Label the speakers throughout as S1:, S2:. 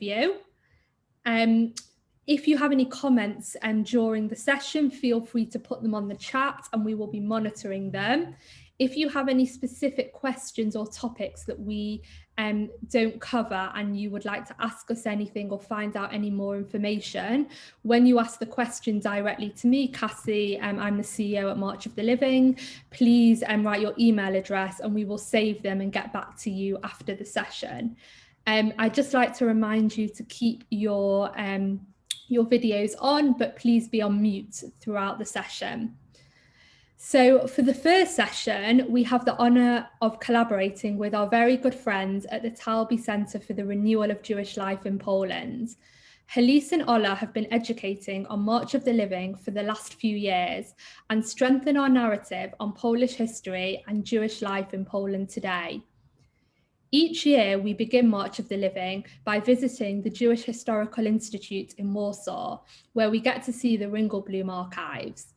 S1: overview. If you have any comments during the session, feel free to put them on the chat and we will be monitoring them. If you have any specific questions or topics that we don't cover and you would like to ask us anything or find out any more information, when you ask the question directly to me, Cassie, I'm the CEO at March of the Living, please write your email address and we will save them and get back to you after the session. I'd just like to remind you to keep your videos on, but please be on mute throughout the session. So for the first session, we have the honour of collaborating with our very good friends at the Taube Center for the Renewal of Jewish Life in Poland. Helise and Ola have been educating on March of the Living for the last few years and strengthen our narrative on Polish history and Jewish life in Poland today. Each year, we begin March of the Living by visiting the Jewish Historical Institute in Warsaw, where we get to see the Ringelblum Archives.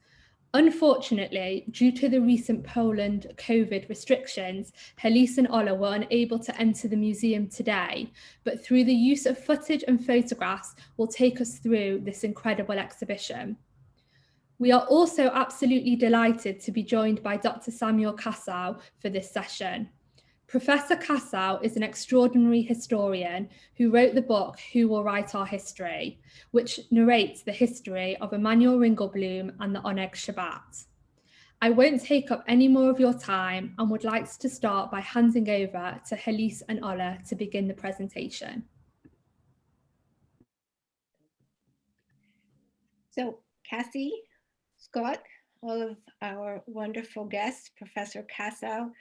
S1: Unfortunately, due to the recent Poland COVID restrictions, Helise and Ola were unable to enter the museum today, but through the use of footage and photographs will take us through this incredible exhibition. We are also absolutely delighted to be joined by Dr. Samuel Kassow for this session. Professor Casau is an extraordinary historian who wrote the book Who Will Write Our History, which narrates the history of Emanuel Ringelblum and the Oneg Shabbat. I won't take up any more of your time and would like to start by handing over to Helise and Ola to begin the presentation.
S2: So Cassie, Scott, all of our wonderful guests, Professor Casau,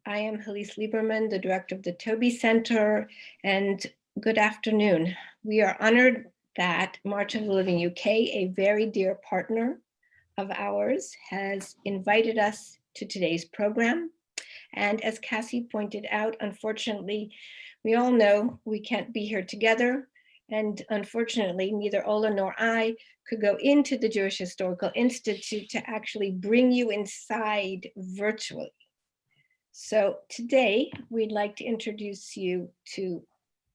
S2: I am Helise Lieberman, the director of the Taube Center, and good afternoon. We are honored that March of the Living UK, a very dear partner of ours, has invited us to today's program. And as Cassie pointed out, unfortunately, we all know we can't be here together. And unfortunately, neither Ola nor I could go into the Jewish Historical Institute to actually bring you inside virtually. So today, we'd like to introduce you to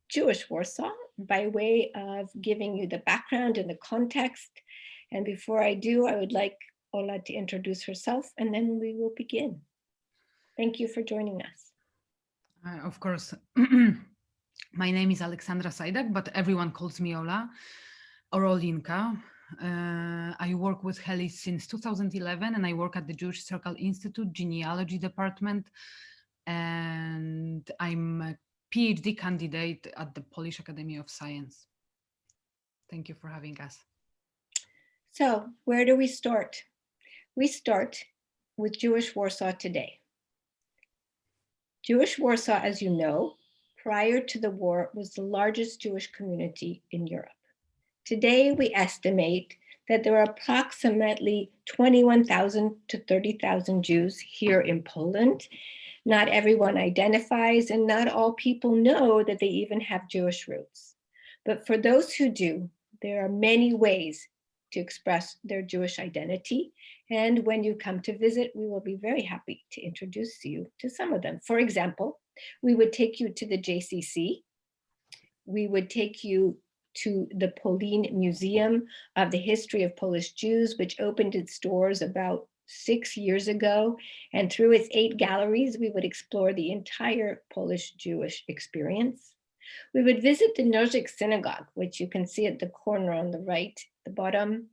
S2: Jewish Warsaw by way of giving you the background and the context. And before I do, I would like Ola to introduce herself and then we will begin. Thank you for joining us.
S3: Of course. My name is Aleksandra Sajdak, but everyone calls me Ola or Olinka. I work with Helise since 2011 and I work at the Jewish Historical Institute Genealogy Department, and I'm a PhD candidate at the Polish Academy of Science. Thank you for having us.
S2: So where do we start? We start with Jewish Warsaw today. Jewish Warsaw, as you know, prior to the war was the largest Jewish community in Europe. Today, we estimate that there are approximately 21,000 to 30,000 Jews here in Poland. Not everyone identifies, and not all people know that they even have Jewish roots. But for those who do, there are many ways to express their Jewish identity. And when you come to visit, we will be very happy to introduce you to some of them. For example, we would take you to the JCC. We would take you to the Polin Museum of the History of Polish Jews, which opened its doors about 6 years ago. And through its 8 galleries, we would explore the entire Polish Jewish experience. We would visit the Nożyk Synagogue, which you can see at the corner on the right, the bottom.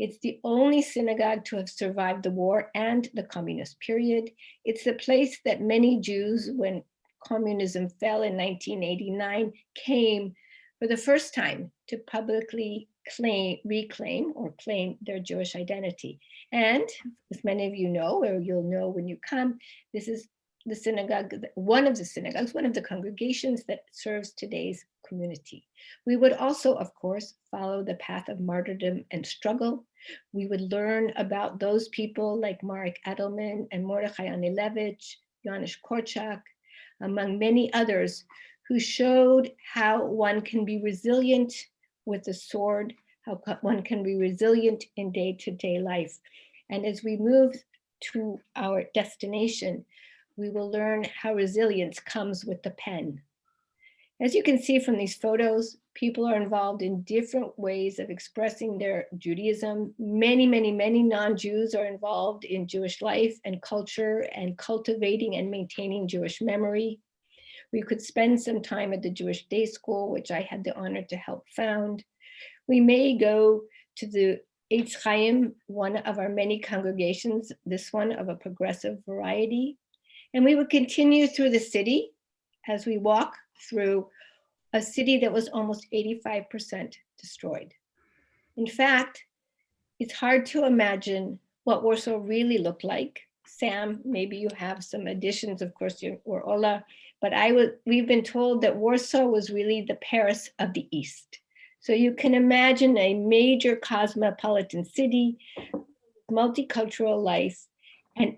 S2: It's the only synagogue to have survived the war and the communist period. It's the place that many Jews, when communism fell in 1989, came for the first time to publicly reclaim their Jewish identity. And as many of you know, or you'll know when you come, this is the synagogue, one of the congregations that serves today's community. We would also, of course, follow the path of martyrdom and struggle. We would learn about those people like Marek Edelman and Mordechai Anilevich, Janusz Korczak, among many others, who showed how one can be resilient with the sword, how one can be resilient in day-to-day life. And as we move to our destination, we will learn how resilience comes with the pen. As you can see from these photos, people are involved in different ways of expressing their Judaism. Many, many, many non-Jews are involved in Jewish life and culture and cultivating and maintaining Jewish memory. We could spend some time at the Jewish Day School, which I had the honor to help found. We may go to the Eitz Chaim, one of our many congregations, this one of a progressive variety. And we would continue through the city as we walk through a city that was almost 85% destroyed. In fact, it's hard to imagine what Warsaw really looked like. Sam, maybe you have some additions, of course, or Ola, but we've been told that Warsaw was really the Paris of the East. So you can imagine a major cosmopolitan city, multicultural life, and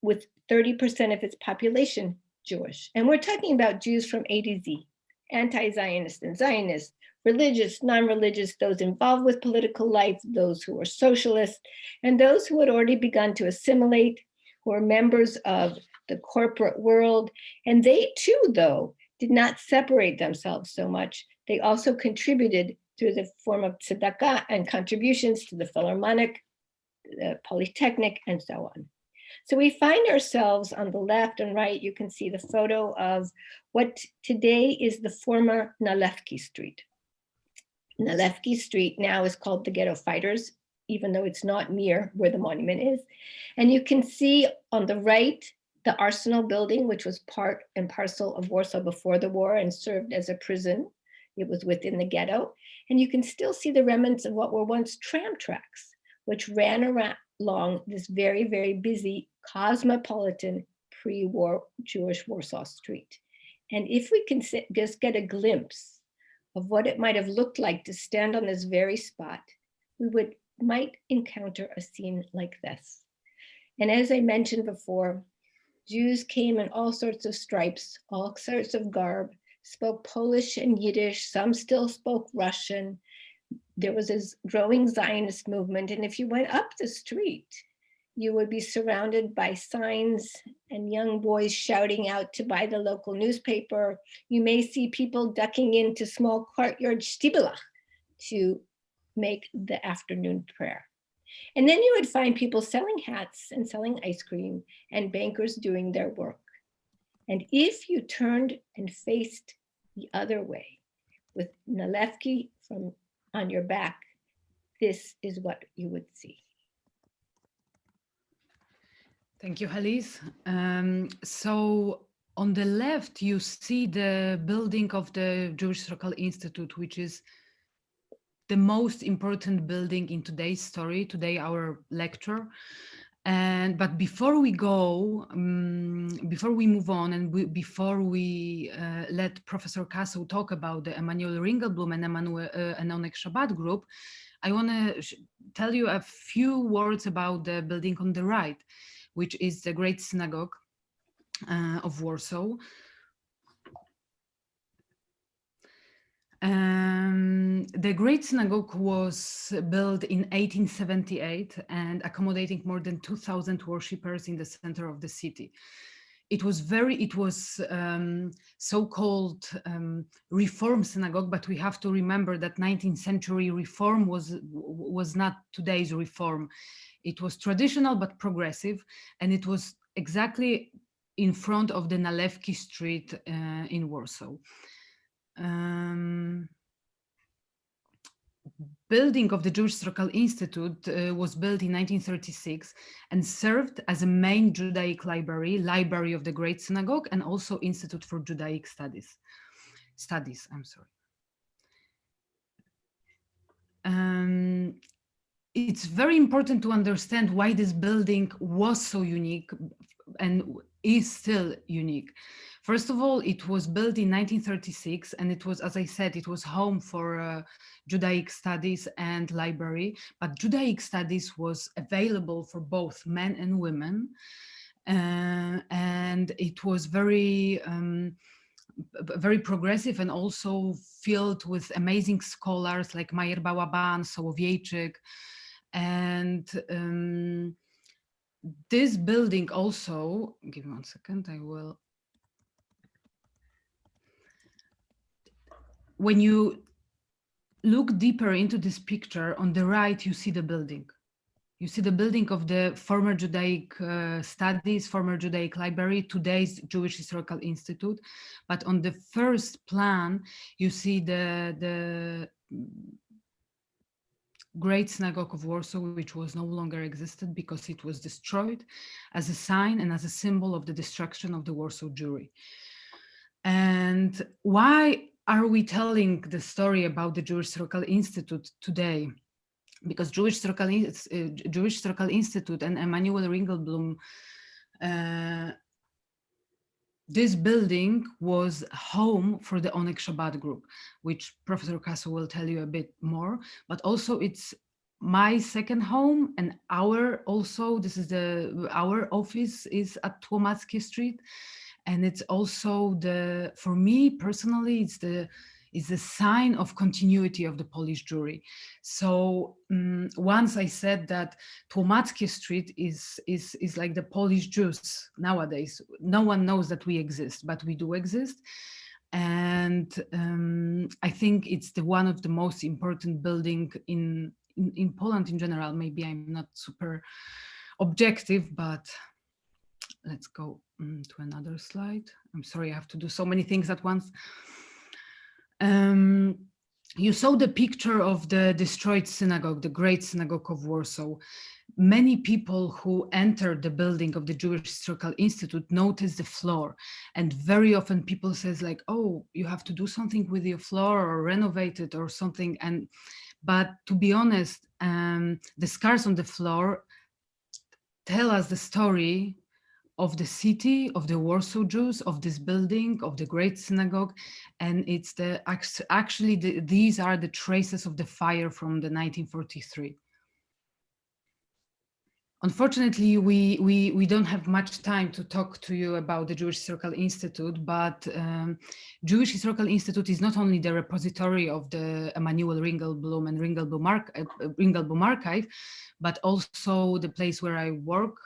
S2: with 30% of its population Jewish. And we're talking about Jews from A to Z, anti-Zionist and Zionist, religious, non-religious, those involved with political life, those who were socialists, and those who had already begun to assimilate, who were members of the corporate world. And they too, though, did not separate themselves so much. They also contributed through the form of tzedakah and contributions to the Philharmonic, the Polytechnic, and so on. So we find ourselves on the left and right, you can see the photo of what today is the former Nalewki Street. Nalewki Street now is called the Ghetto Fighters, even though it's not near where the monument is. And you can see on the right, the Arsenal building, which was part and parcel of Warsaw before the war and served as a prison. It was within the ghetto. And you can still see the remnants of what were once tram tracks, which ran along this very, very busy cosmopolitan pre-war Jewish Warsaw Street. And if we can just get a glimpse of what it might have looked like to stand on this very spot, we might encounter a scene like this. And as I mentioned before, Jews came in all sorts of stripes, all sorts of garb, spoke Polish and Yiddish, some still spoke Russian. There was this growing Zionist movement. And if you went up the street, you would be surrounded by signs and young boys shouting out to buy the local newspaper. You may see people ducking into small courtyard stibelach to make the afternoon prayer. And then you would find people selling hats and selling ice cream and bankers doing their work. And if you turned and faced the other way with Nalewki on your back, this is what you would see.
S3: Thank you, Helise. So on the left, you see the building of the Jewish Historical Institute, which is the most important building in today's story, today our lecture. But before we go, before we move on, and before we let Professor Kassow talk about the Emanuel Ringelblum and Emanuel and Oneg Shabbat group, I want to tell you a few words about the building on the right, which is the Great Synagogue of Warsaw. The Great Synagogue was built in 1878 and accommodating more than 2,000 worshippers in the center of the city. It was so-called Reform synagogue, but we have to remember that 19th century Reform was not today's Reform. It was traditional but progressive, and it was exactly in front of the Nalewki Street in Warsaw. Building of the Jewish Historical Institute was built in 1936 and served as a main Judaic library of the Great Synagogue, and also Institute for Judaic Studies. It's very important to understand why this building was so unique and is still unique. First of all, it was built in 1936, and it was, as I said, it was home for Judaic studies and library, but Judaic studies was available for both men and women. And it was very progressive and also filled with amazing scholars like Majer Bałaban, Sołowiejczyk. And this building also, give me 1 second, I will. when you look deeper into this picture, on the right, you see the building. You see the building of the former Judaic Studies, former Judaic Library, today's Jewish Historical Institute. But on the first plan, you see the Great Synagogue of Warsaw, which was no longer existed because it was destroyed, as a sign and as a symbol of the destruction of the Warsaw Jewry. And why are we telling the story about the Jewish Historical Institute today? Because Jewish Historical Institute and Emanuel Ringelblum, this building was home for the Oneg Shabbat group, which Professor Kassow will tell you a bit more, but also it's my second home, and our office is at Tłomackie Street. And it's also for me personally, it's the sign of continuity of the Polish Jewry. So once I said that Tłomackie Street is like the Polish Jews nowadays. No one knows that we exist, but we do exist. And I think it's one of the most important building in Poland in general. Maybe I'm not super objective, but let's go to another slide. I'm sorry, I have to do so many things at once. You saw the picture of the destroyed synagogue, the Great Synagogue of Warsaw. Many people who entered the building of the Jewish Historical Institute noticed the floor. And very often people says like, oh, you have to do something with your floor or renovate it or something. But to be honest, the scars on the floor tell us the story of the city, of the Warsaw Jews, of this building, of the Great Synagogue. And it's these are the traces of the fire from the 1943. Unfortunately, we don't have much time to talk to you about the Jewish Historical Institute, but Jewish Historical Institute is not only the repository of the Emanuel Ringelblum and Ringelblum Archive, but also the place where I work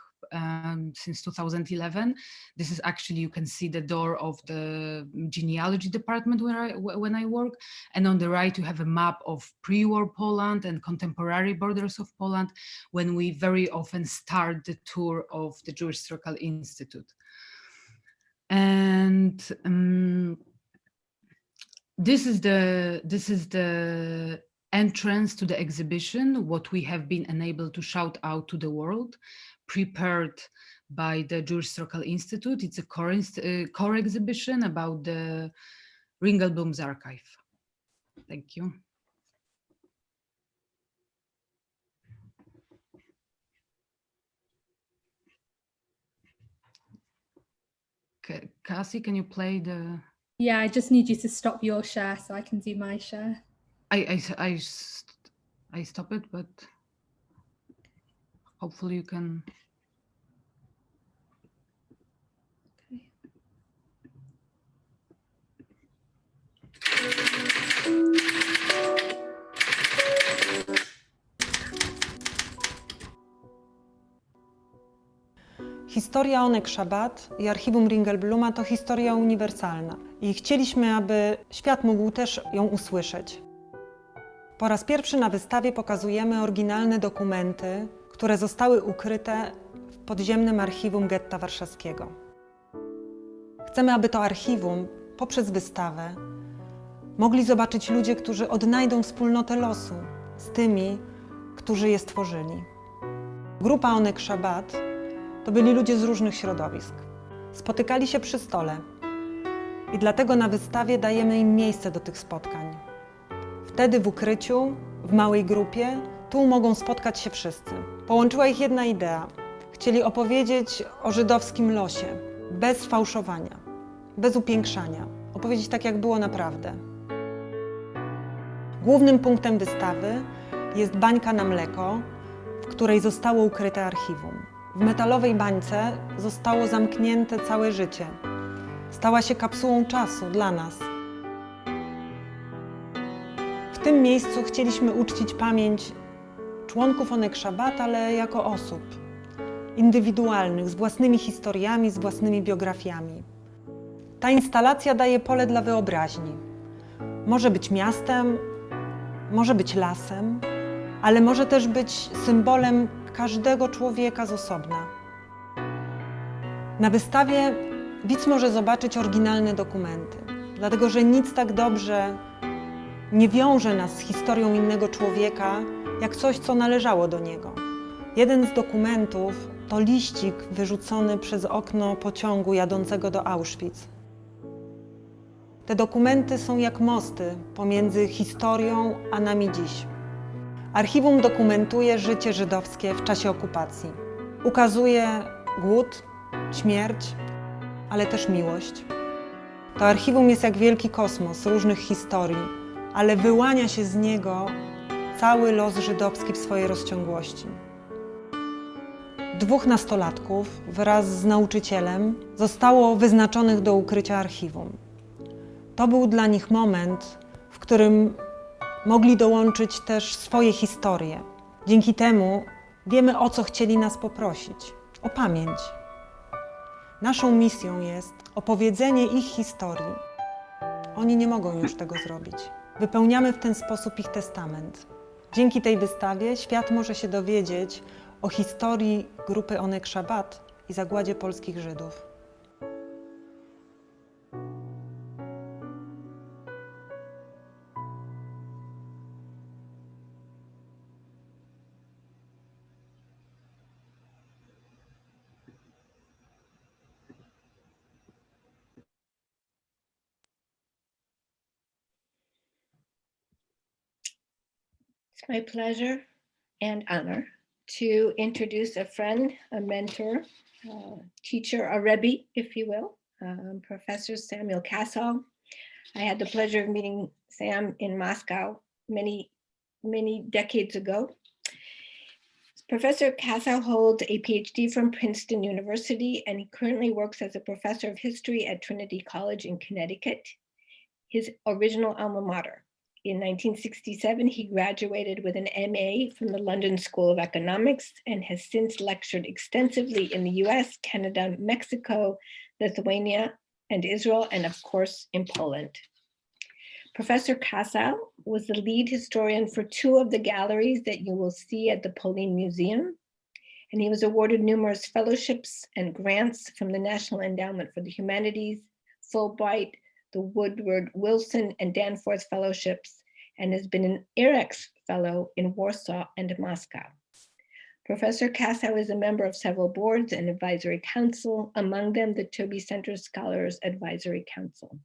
S3: since 2011. This is actually, you can see the door of the genealogy department when I work. And on the right, you have a map of pre-war Poland and contemporary borders of Poland, when we very often start the tour of the Jewish Historical Institute. And this is the entrance to the exhibition, what we have been enabled to shout out to the world, prepared by the Jewish Historical Institute. It's a core exhibition about the Ringelblum's archive. Thank you. Cassie, can you play the...
S1: Yeah, I just need you to stop your share so I can do my share.
S3: I stop it, but hopefully you can.
S1: Okay.
S4: Historia Oneg Shabbat i archiwum Ringelbluma to historia uniwersalna i chcieliśmy, aby świat mógł też ją usłyszeć. Po raz pierwszy na wystawie pokazujemy oryginalne dokumenty, które zostały ukryte w podziemnym archiwum getta warszawskiego. Chcemy, aby to archiwum poprzez wystawę mogli zobaczyć ludzie, którzy odnajdą wspólnotę losu z tymi, którzy je stworzyli. Grupa Oneg Shabbat to byli ludzie z różnych środowisk. Spotykali się przy stole i dlatego na wystawie dajemy im miejsce do tych spotkań. Wtedy w ukryciu, w małej grupie, tu mogą spotkać się wszyscy. Połączyła ich jedna idea. Chcieli opowiedzieć o żydowskim losie, bez fałszowania, bez upiększania. Opowiedzieć tak, jak było naprawdę. Głównym punktem wystawy jest bańka na mleko, w której zostało ukryte archiwum. W metalowej bańce zostało zamknięte całe życie. Stała się kapsułą czasu dla nas. W tym miejscu chcieliśmy uczcić pamięć członków Oneg Shabbat, ale jako osób indywidualnych, z własnymi historiami, z własnymi biografiami. Ta instalacja daje pole dla wyobraźni. Może być miastem, może być lasem, ale może też być symbolem każdego człowieka z osobna. Na wystawie widz może zobaczyć oryginalne dokumenty, dlatego że nic tak dobrze nie wiąże nas z historią innego człowieka, jak coś, co należało do niego. Jeden z dokumentów to liścik wyrzucony przez okno pociągu jadącego do Auschwitz. Te dokumenty są jak mosty pomiędzy historią a nami dziś. Archiwum dokumentuje życie żydowskie w czasie okupacji. Ukazuje głód, śmierć, ale też miłość. To archiwum jest jak wielki kosmos różnych historii, ale wyłania się z niego cały los żydowski w swojej rozciągłości. 2 nastolatków wraz z nauczycielem zostało wyznaczonych do ukrycia archiwum. To był dla nich moment, w którym mogli dołączyć też swoje historie. Dzięki temu wiemy, o co chcieli nas poprosić. O pamięć. Naszą misją jest opowiedzenie ich historii. Oni nie mogą już tego zrobić. Wypełniamy w ten sposób ich testament. Dzięki tej wystawie świat może się dowiedzieć o historii grupy Oneg Shabbat i zagładzie polskich Żydów.
S2: It's my pleasure and honor to introduce a friend, a mentor, teacher, a Rebbe, if you will, Professor Samuel Kassow. I had the pleasure of meeting Sam in Moscow many decades ago. Professor Casau holds a PhD from Princeton University, and he currently works as a professor of history at Trinity College in Connecticut, his original alma mater. In 1967, he graduated with an MA from the London School of Economics and has since lectured extensively in the US, Canada, Mexico, Lithuania, and Israel, and of course in Poland. Professor Kasau was the lead historian for 2 of the galleries that you will see at the Polin Museum, and he was awarded numerous fellowships and grants from the National Endowment for the Humanities, Fulbright, the Woodward Wilson and Danforth Fellowships, and has been an IREX Fellow in Warsaw and Moscow. Professor Kasau is a member of several boards and advisory council, among them the Taube Center Scholars Advisory Council.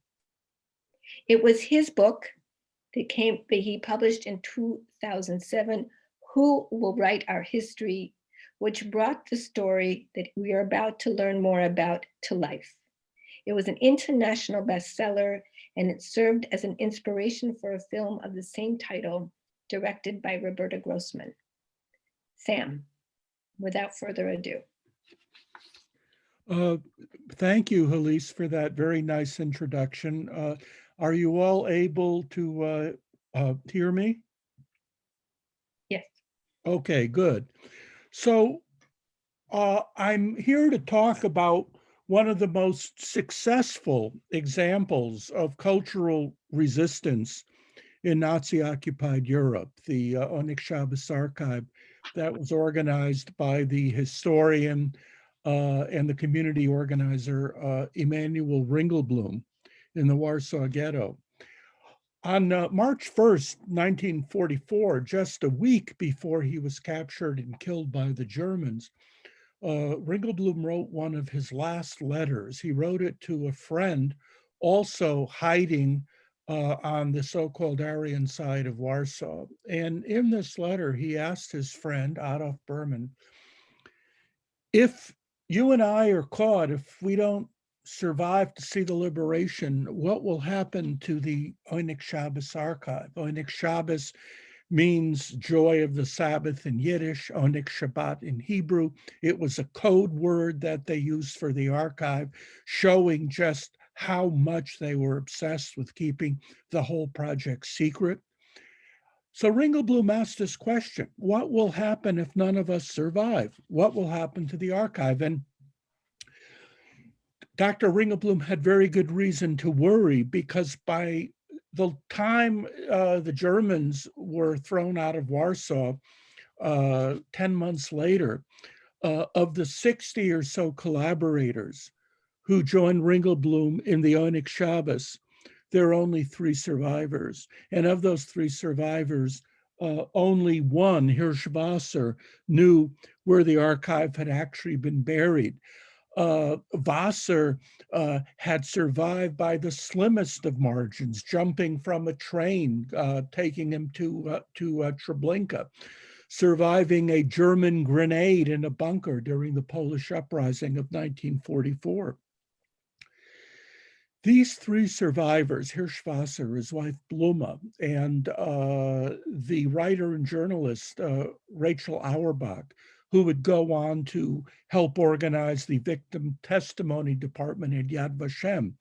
S2: It was his book that he published in 2007, Who Will Write Our History, which brought the story that we are about to learn more about to life. It was an international bestseller, and it served as an inspiration for a film of the same title, directed by Roberta Grossman. Sam, without further ado.
S5: Thank you, Helise, for that very nice introduction. Are you all able to hear me?
S2: Yes.
S5: Okay, good. So I'm here to talk about one of the most successful examples of cultural resistance in Nazi-occupied Europe, the Oneg Shabbat archive that was organized by the historian and the community organizer, Emanuel Ringelblum, in the Warsaw Ghetto. On March 1st, 1944, just a week before he was captured and killed by the Germans, Ringelblum wrote one of his last letters. He wrote it to a friend also hiding on the so-called Aryan side of Warsaw. And in this letter, he asked his friend, Adolf Berman, if you and I are caught, if we don't survive to see the liberation, what will happen to the Oneg Shabbat archive? Oneg Shabbat means joy of the Sabbath in Yiddish, Oneg Shabbat in Hebrew. It was a code word that they used for the archive, showing just how much they were obsessed with keeping the whole project secret. So Ringelblum asked this question: what will happen if none of us survive? What will happen to the archive? And Dr. Ringelblum had very good reason to worry, because by the time the Germans were thrown out of Warsaw 10 months later, of the 60 or so collaborators who joined Ringelblum in the Oneg Shabbat, there are only 3 survivors. And of those 3 survivors, only one, Hirschwasser, knew where the archive had actually been buried. Wasser had survived by the slimmest of margins, jumping from a train, taking him to Treblinka, surviving a German grenade in a bunker during the Polish uprising of 1944. These 3 survivors, Hirschwasser, his wife Bluma, and the writer and journalist Rachel Auerbach, who would go on to help organize the victim testimony department at Yad Vashem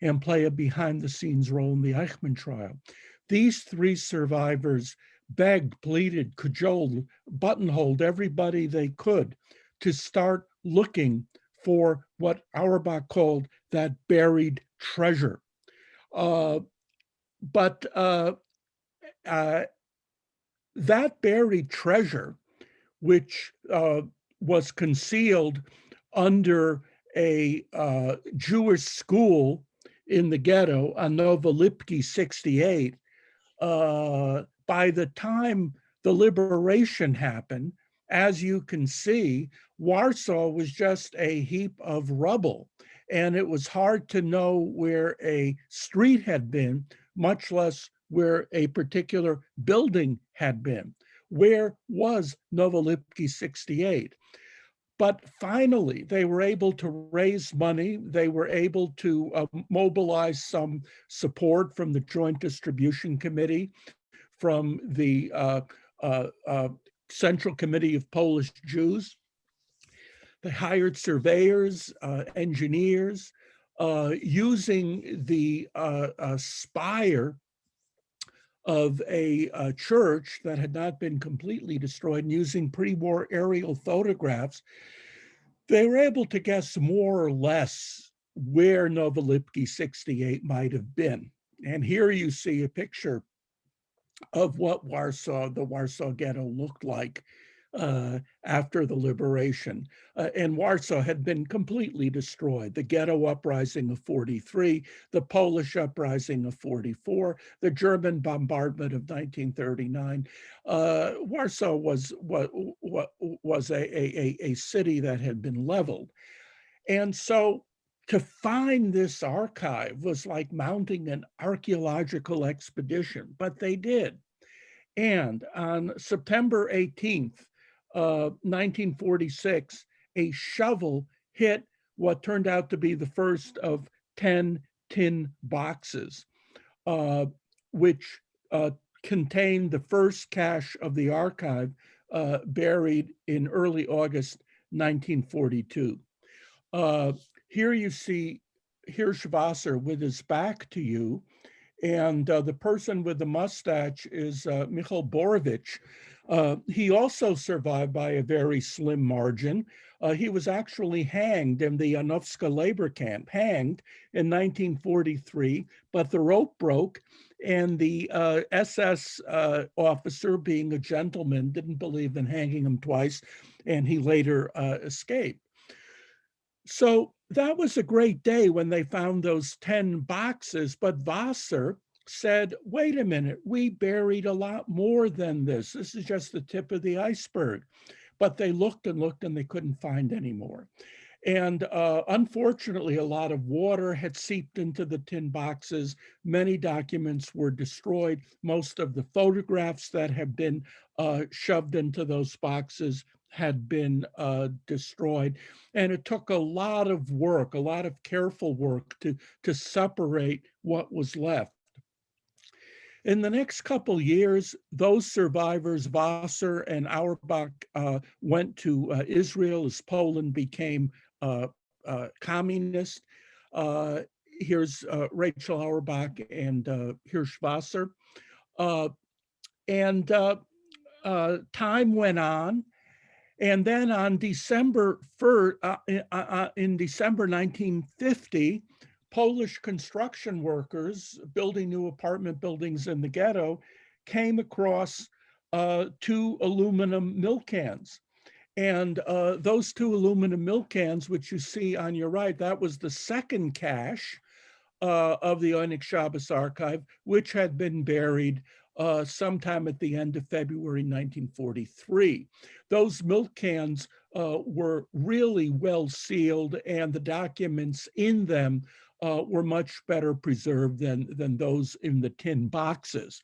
S5: and play a behind-the-scenes role in the Eichmann trial. These 3 survivors begged, pleaded, cajoled, buttonholed everybody they could to start looking for what Auerbach called that buried treasure. But that buried treasure, which was concealed under a Jewish school in the ghetto on Novolipki 68, by the time the liberation happened, as you can see, Warsaw was just a heap of rubble, and it was hard to know where a street had been, much less where a particular building had been. Where was Novolipki 68? But finally, they were able to raise money. They were able to mobilize some support from the Joint Distribution Committee, from the Central Committee of Polish Jews. They hired surveyors, engineers, using the spire of a church that had not been completely destroyed, and using pre-war aerial photographs. They were able to guess more or less where Novolipki 68 might have been. And here you see a picture of what the Warsaw Ghetto looked like after the liberation. And Warsaw had been completely destroyed. The Ghetto uprising of 43, the Polish uprising of 44, the German bombardment of 1939. Warsaw was a city that had been leveled. And so to find this archive was like mounting an archaeological expedition, but they did. And on September 18th, 1946, a shovel hit what turned out to be the first of 10 tin boxes, which contained the first cache of the archive buried in early August 1942. Here you see Hirschwasser with his back to you, and the person with the mustache is Michal Borovich. He also survived by a very slim margin. He was actually hanged in the Janowska labor camp, hanged in 1943, but the rope broke, and the SS officer, being a gentleman, didn't believe in hanging him twice, and he later escaped. So that was a great day when they found those 10 boxes, but Wasser said, wait a minute, we buried a lot more than this. This is just the tip of the iceberg. But they looked and looked and they couldn't find any more. And unfortunately, a lot of water had seeped into the tin boxes. Many documents were destroyed. Most of the photographs that had been shoved into those boxes had been destroyed. And it took a lot of work, a lot of careful work to separate what was left. In the next couple years, those survivors, Wasser and Auerbach, went to Israel as Poland became communist. Here's Rachel Auerbach and Hirschwasser. Time went on. And then on December 1st, in December 1950, Polish construction workers building new apartment buildings in the ghetto came across 2 aluminum milk cans. And those 2 aluminum milk cans, which you see on your right, that was the second cache of the Oneg Shabbat archive, which had been buried sometime at the end of February 1943. Those milk cans were really well sealed, and the documents in them were much better preserved than those in the tin boxes.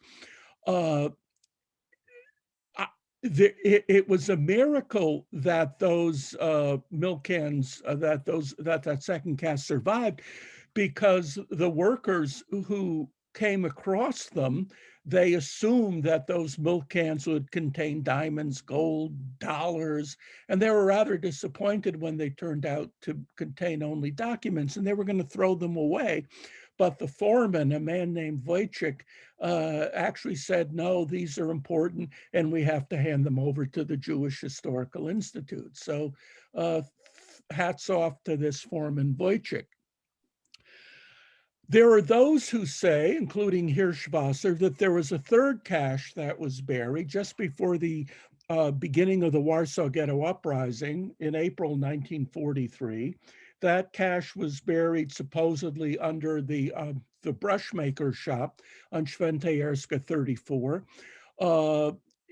S5: It was a miracle that those milk cans, that second cast survived, because the workers who came across them, they assumed that those milk cans would contain diamonds, gold, dollars, and they were rather disappointed when they turned out to contain only documents, and they were going to throw them away. But the foreman, a man named Wojciech, actually said, no, these are important, and we have to hand them over to the Jewish Historical Institute. So hats off to this foreman, Wojciech. There are those who say, including Hirschwasser, that there was a third cache that was buried just before the beginning of the Warsaw Ghetto uprising in April 1943. That cache was buried supposedly under the brushmaker shop on Świętojarska 34.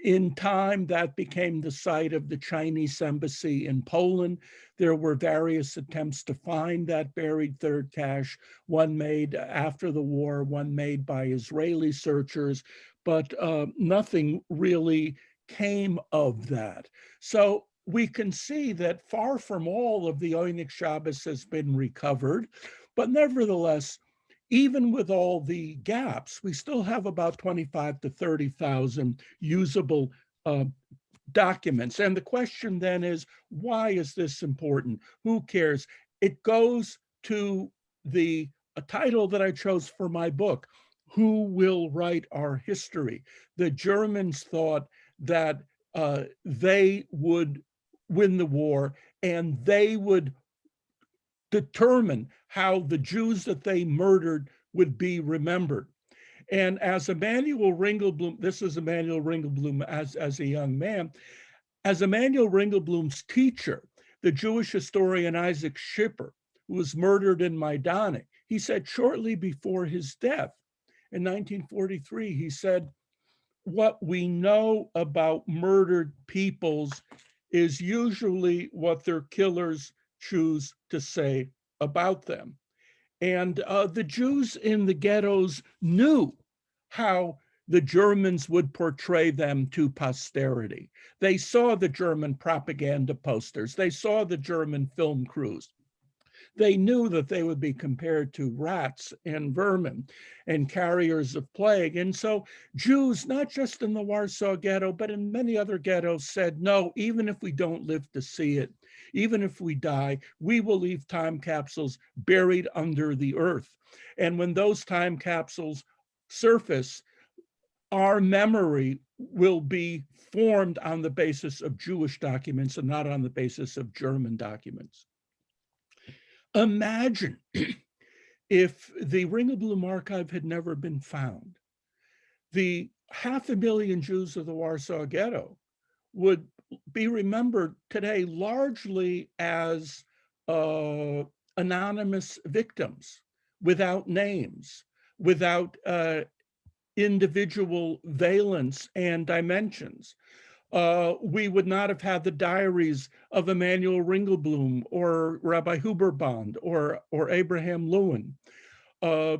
S5: In time, that became the site of the Chinese embassy in Poland. There were various attempts to find that buried third cache, one made after the war, one made by Israeli searchers, but nothing really came of that. So we can see that far from all of the Oneg Shabbat has been recovered, but nevertheless, even with all the gaps, we still have about 25 to 30,000 usable documents. And the question then is, why is this important? Who cares? It goes to the title that I chose for my book, Who Will Write Our History? The Germans thought that they would win the war, and they would determine how the Jews that they murdered would be remembered. And as Emanuel Ringelblum, this is Emanuel Ringelblum as a young man, as Emanuel Ringelblum's teacher, the Jewish historian Isaac Schipper, who was murdered in Majdanek, he said shortly before his death in 1943, he said, what we know about murdered peoples is usually what their killers choose to say about them. And the Jews in the ghettos knew how the Germans would portray them to posterity. They saw the German propaganda posters. They saw the German film crews. They knew that they would be compared to rats and vermin and carriers of plague. And so Jews, not just in the Warsaw Ghetto, but in many other ghettos, said, no, even if we don't live to see it, even if we die, we will leave time capsules buried under the earth. And when those time capsules surface, our memory will be formed on the basis of Jewish documents and not on the basis of German documents. Imagine if the Ringelblum Archive had never been found. The 500,000 Jews of the Warsaw Ghetto would be remembered today largely as anonymous victims, without names, without individual valence and dimensions. We would not have had the diaries of Emanuel Ringelblum or Rabbi Huberband or Abraham Lewin.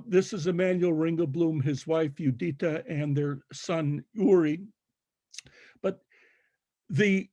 S5: This is Emanuel Ringelblum, his wife Judita, and their son Uri. But the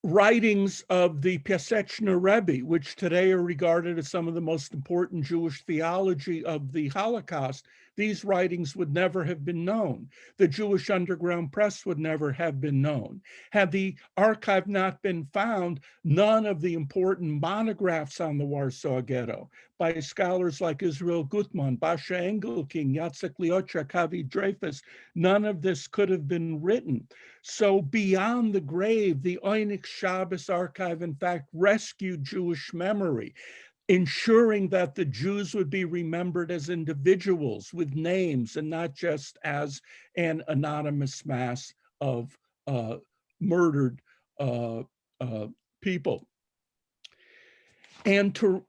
S5: writings of the Piaseczna Rebbe, which today are regarded as some of the most important Jewish theology of the Holocaust, these writings would never have been known. The Jewish Underground Press would never have been known. Had the archive not been found, none of the important monographs on the Warsaw Ghetto by scholars like Israel Gutmann, Basha Engelking, Jacek Liocha, Kavi Dreyfus, none of this could have been written. So beyond the grave, the Oneg Shabbat archive, in fact, rescued Jewish memory. ensuring that the Jews would be remembered as individuals with names and not just as an anonymous mass of murdered people. And to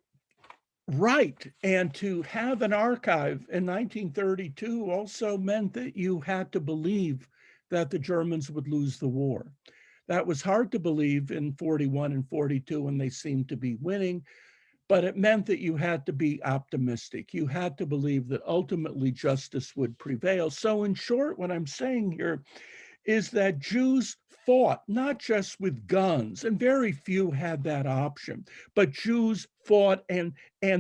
S5: write and to have an archive in 1932 also meant that you had to believe that the Germans would lose the war. That was hard to believe in 41 and 42 when they seemed to be winning, but it meant that you had to be optimistic. You had to believe that ultimately justice would prevail. So in short, what I'm saying here is that Jews fought not just with guns, and very few had that option, but Jews fought and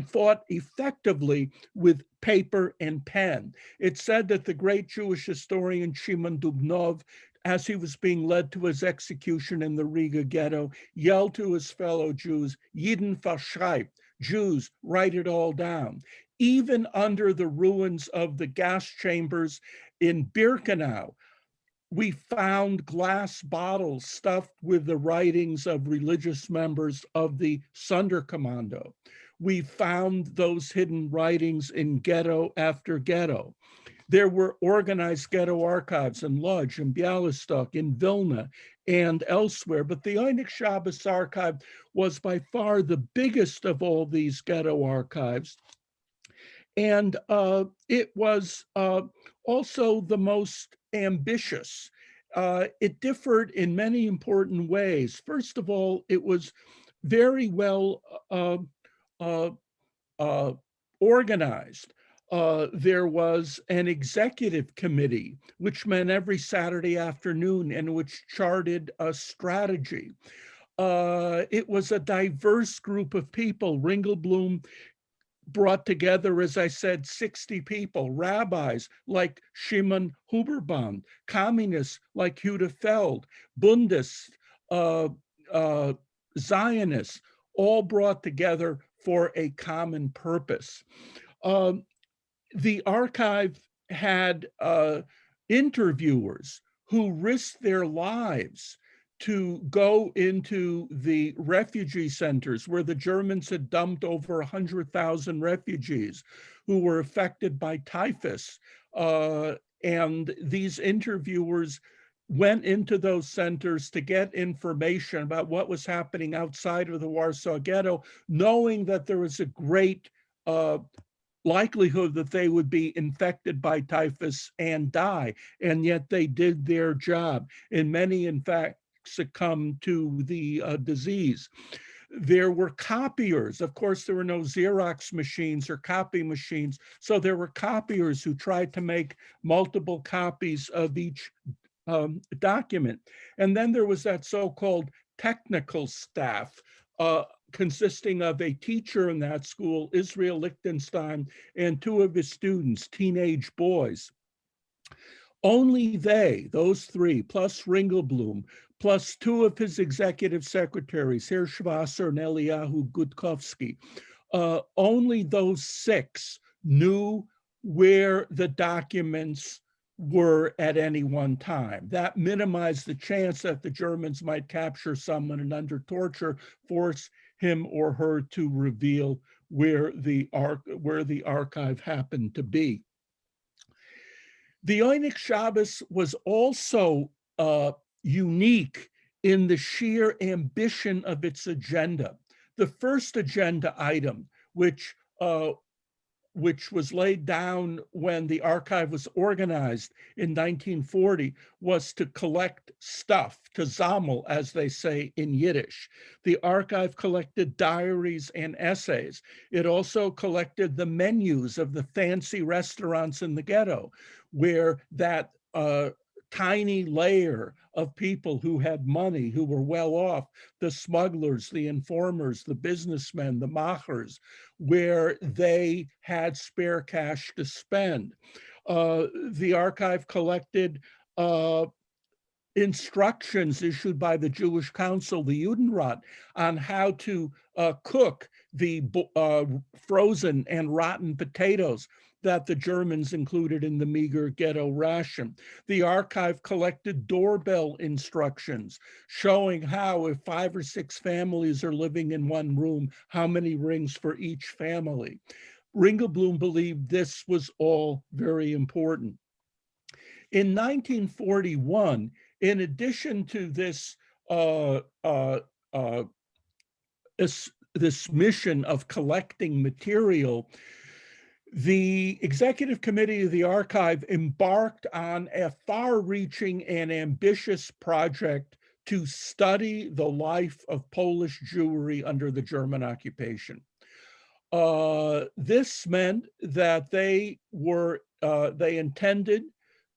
S5: fought effectively with paper and pen. It's said that the great Jewish historian Shimon Dubnov, as he was being led to his execution in the Riga ghetto, yelled to his fellow Jews, Jeden verschreibt, Jews, write it all down. Even under the ruins of the gas chambers in Birkenau, we found glass bottles stuffed with the writings of religious members of the Sonderkommando. We found those hidden writings in ghetto after ghetto. There were organized ghetto archives in Lodz, in Białystok, in Vilna, and elsewhere. But the Oneg Shabbat archive was by far the biggest of all these ghetto archives. And it was also the most ambitious. It differed in many important ways. First of all, it was very well organized. There was an executive committee, which met every Saturday afternoon and which charted a strategy. It was a diverse group of people. Ringelblum brought together, as I said, 60 people, rabbis like Shimon Huberband, communists like Huda Feld, Bundists, Zionists, all brought together for a common purpose. The archive had interviewers who risked their lives to go into the refugee centers where the Germans had dumped over 100,000 refugees who were affected by typhus. And these interviewers went into those centers to get information about what was happening outside of the Warsaw Ghetto, knowing that there was a great likelihood that they would be infected by typhus and die. And yet they did their job. And many, in fact, succumbed to the disease. There were copiers. Of course, there were no Xerox machines or copy machines. So there were copiers who tried to make multiple copies of each document. And then there was that so-called technical staff, consisting of a teacher in that school, Israel Lichtenstein, and two of his students, teenage boys. Only they, those three, plus Ringelblum, plus two of his executive secretaries, Hirschwasser and Eliyahu Gudkovsky, only those six knew where the documents were at any one time. That minimized the chance that the Germans might capture someone and under torture force him or her to reveal where the archive happened to be. The Oneg Shabbat was also unique in the sheer ambition of its agenda. The first agenda item, which was laid down when the archive was organized in 1940, was to collect stuff, to sammel, as they say in Yiddish. The archive collected diaries and essays. It also collected the menus of the fancy restaurants in the ghetto, where that tiny layer of people who had money, who were well off, the smugglers, the informers, the businessmen, the machers, where they had spare cash to spend. The archive collected instructions issued by the Jewish Council, the Judenrat, on how to cook the frozen and rotten potatoes that the Germans included in the meager ghetto ration. The archive collected doorbell instructions showing how, if 5 or 6 families are living in one room, how many rings for each family. Ringelblum believed this was all very important. In 1941, in addition to this this mission of collecting material, the Executive Committee of the Archive embarked on a far-reaching and ambitious project to study the life of Polish Jewry under the German occupation. This meant that they intended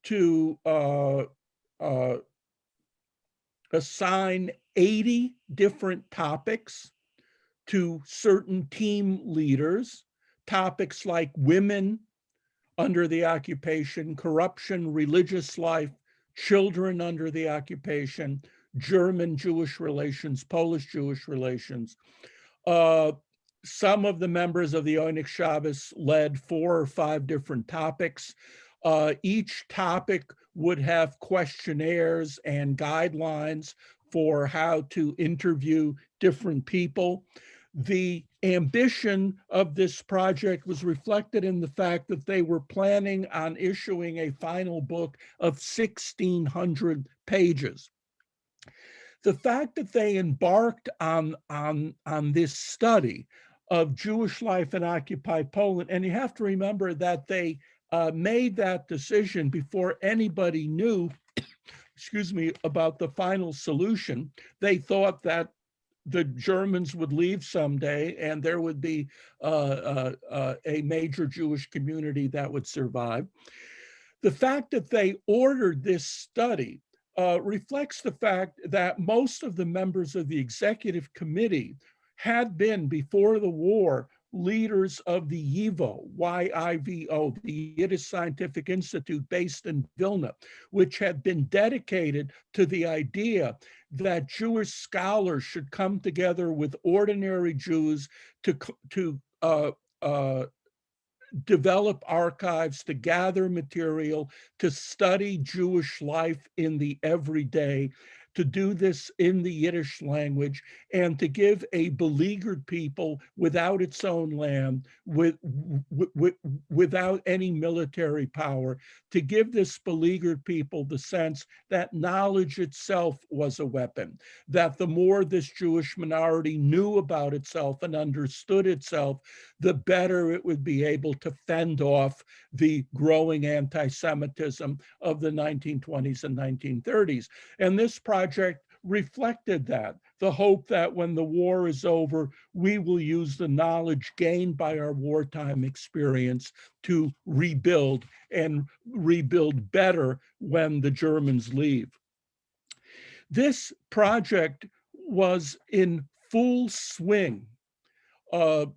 S5: to assign 80 different topics to certain team leaders, topics like women under the occupation, corruption, religious life, children under the occupation, German-Jewish relations, Polish-Jewish relations. Some of the members of the Oneg Shabbat led 4 or 5 different topics. Each topic would have questionnaires and guidelines for how to interview different people. The ambition of this project was reflected in the fact that they were planning on issuing a final book of 1,600 pages. The fact that they embarked on this study of Jewish life in occupied Poland, and you have to remember that they made that decision before anybody knew, excuse me, about the final solution. They thought that the Germans would leave someday and there would be a major Jewish community that would survive. The fact that they ordered this study reflects the fact that most of the members of the executive committee had been, before the war, leaders of the YIVO, Y-I-V-O, the Yiddish Scientific Institute based in Vilna, which had been dedicated to the idea that Jewish scholars should come together with ordinary Jews to develop archives, to gather material, to study Jewish life in the everyday, to do this in the Yiddish language, and to give a beleaguered people without its own land, without any military power, to give this beleaguered people the sense that knowledge itself was a weapon, that the more this Jewish minority knew about itself and understood itself, the better it would be able to fend off the growing anti-Semitism of the 1920s and 1930s. And this project reflected that, the hope that when the war is over, we will use the knowledge gained by our wartime experience to rebuild and rebuild better when the Germans leave. This project was in full swing. But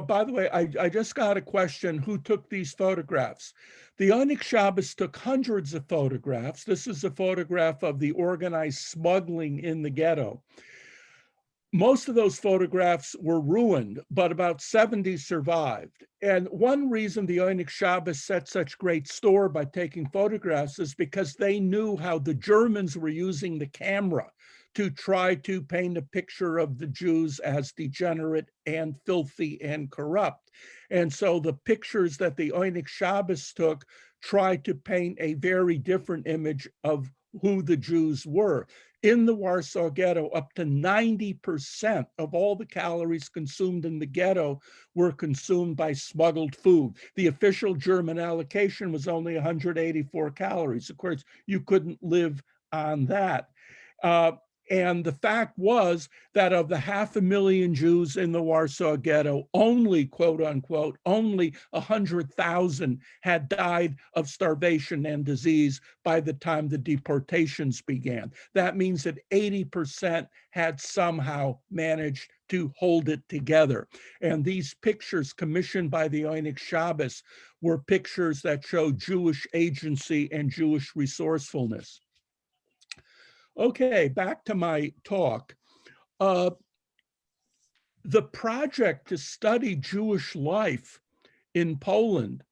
S5: by the way, I just got a question, who took these photographs? The Oneg Shabbat took hundreds of photographs. This is a photograph of the organized smuggling in the ghetto. Most of those photographs were ruined, but about 70 survived. And one reason the Oneg Shabbat set such great store by taking photographs is because they knew how the Germans were using the camera to try to paint a picture of the Jews as degenerate and filthy and corrupt. And so the pictures that the Oneg Shabbat took tried to paint a very different image of who the Jews were. In the Warsaw Ghetto, up to 90% of all the calories consumed in the ghetto were consumed by smuggled food. The official German allocation was only 184 calories. Of course, you couldn't live on that. And the fact was that of the 500,000 Jews in the Warsaw Ghetto, only, quote unquote, only 100,000 had died of starvation and disease by the time the deportations began. That means that 80% had somehow managed to hold it together. And these pictures commissioned by the Oneg Shabbat were pictures that show Jewish agency and Jewish resourcefulness. Okay, back to my talk. The project to study Jewish life in Poland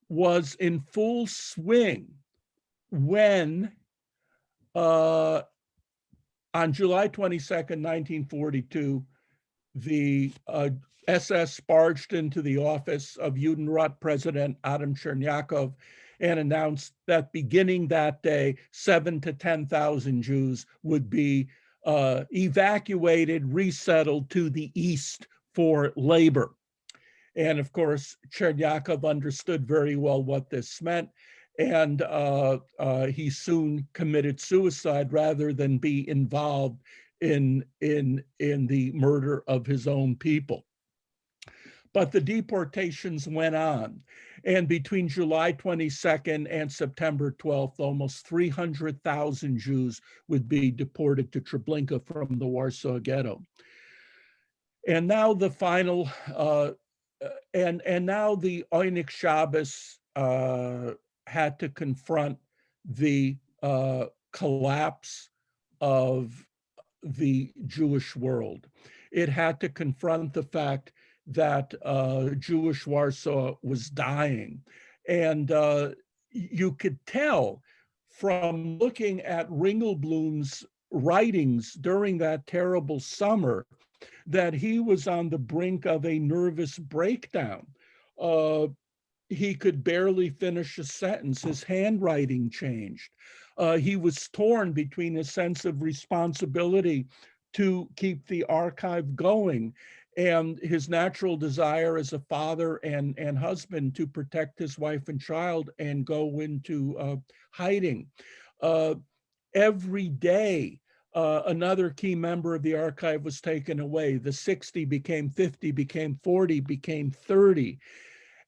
S5: was in full swing when on July 22nd, 1942, the SS barged into the office of Judenrat President Adam Chernyakov and announced that beginning that day, 7,000 to 10,000 Jews would be evacuated, resettled to the east for labor. And of course, Chernyakov understood very well what this meant, and he soon committed suicide rather than be involved in the murder of his own people. But the deportations went on. And between July 22nd and September 12th, almost 300,000 Jews would be deported to Treblinka from the Warsaw Ghetto. And now the final, and now the Oneg Shabbat had to confront the collapse of the Jewish world. It had to confront the fact that Jewish Warsaw was dying. And you could tell from looking at Ringelblum's writings during that terrible summer that he was on the brink of a nervous breakdown. He could barely finish a sentence. His handwriting changed. He was torn between a sense of responsibility to keep the archive going and his natural desire as a father and husband to protect his wife and child and go into hiding. Every day, another key member of the archive was taken away. The 60 became 50, became 40, became 30.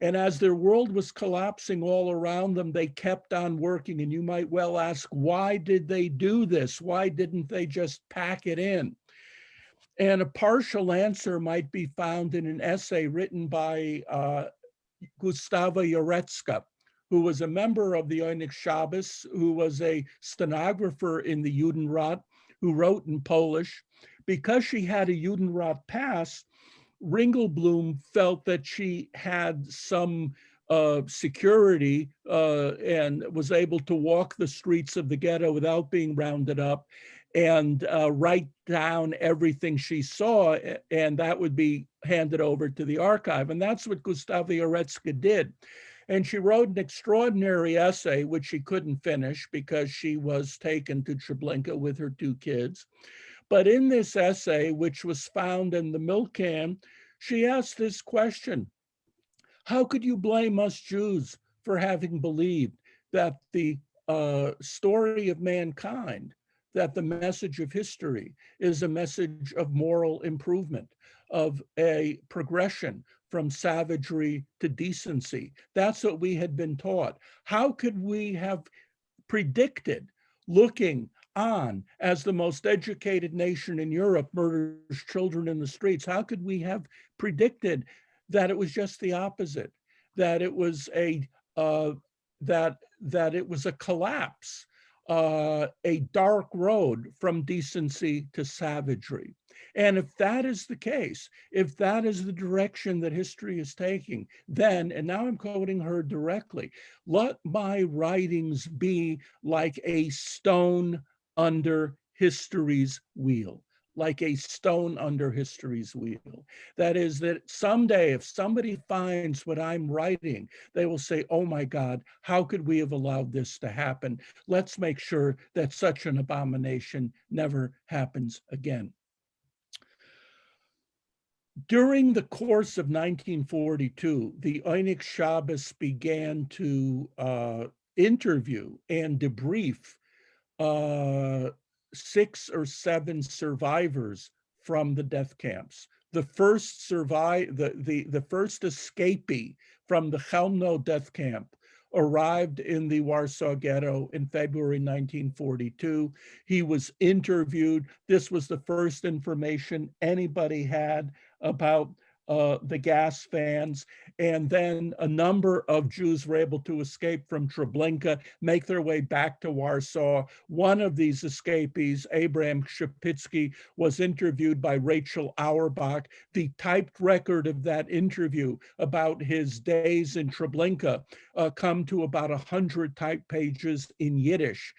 S5: And as their world was collapsing all around them, they kept on working. And you might well ask, why did they do this? Why didn't they just pack it in? And a partial answer might be found in an essay written by Gustava Jarecka, who was a member of the Oneg Shabbat, who was a stenographer in the Judenrat, who wrote in Polish. Because she had a Judenrat pass, Ringelblum felt that she had some security and was able to walk the streets of the ghetto without being rounded up and write down everything she saw, and that would be handed over to the archive. And that's what Gustava Jarecka did. And she wrote an extraordinary essay, which she couldn't finish because she was taken to Treblinka with her 2 kids. But in this essay, which was found in the milk can, she asked this question: how could you blame us Jews for having believed that the story of mankind, that the message of history is a message of moral improvement, of a progression from savagery to decency? That's what we had been taught. How could we have predicted, looking on as the most educated nation in Europe murders children in the streets, how could we have predicted that it was just the opposite, that it was a that it was a collapse, a dark road from decency to savagery? And if that is the case, if that is the direction that history is taking, then, and now I'm quoting her directly, let my writings be like a stone under history's wheel, like a stone under history's wheel. That is, that someday if somebody finds what I'm writing, they will say, oh my God, how could we have allowed this to happen? Let's make sure that such an abomination never happens again. During the course of 1942, the Oneg Shabbat began to interview and debrief 6 or 7 survivors from the death camps. The first the first escapee from the Chelmno death camp arrived in the Warsaw Ghetto in February 1942. He was interviewed. This was the first information anybody had about the gas fans, and then a number of Jews were able to escape from Treblinka, make their way back to Warsaw. One of these escapees, Abraham Szepicki, was interviewed by Rachel Auerbach. The typed record of that interview about his days in Treblinka come to about 100 typed pages in Yiddish.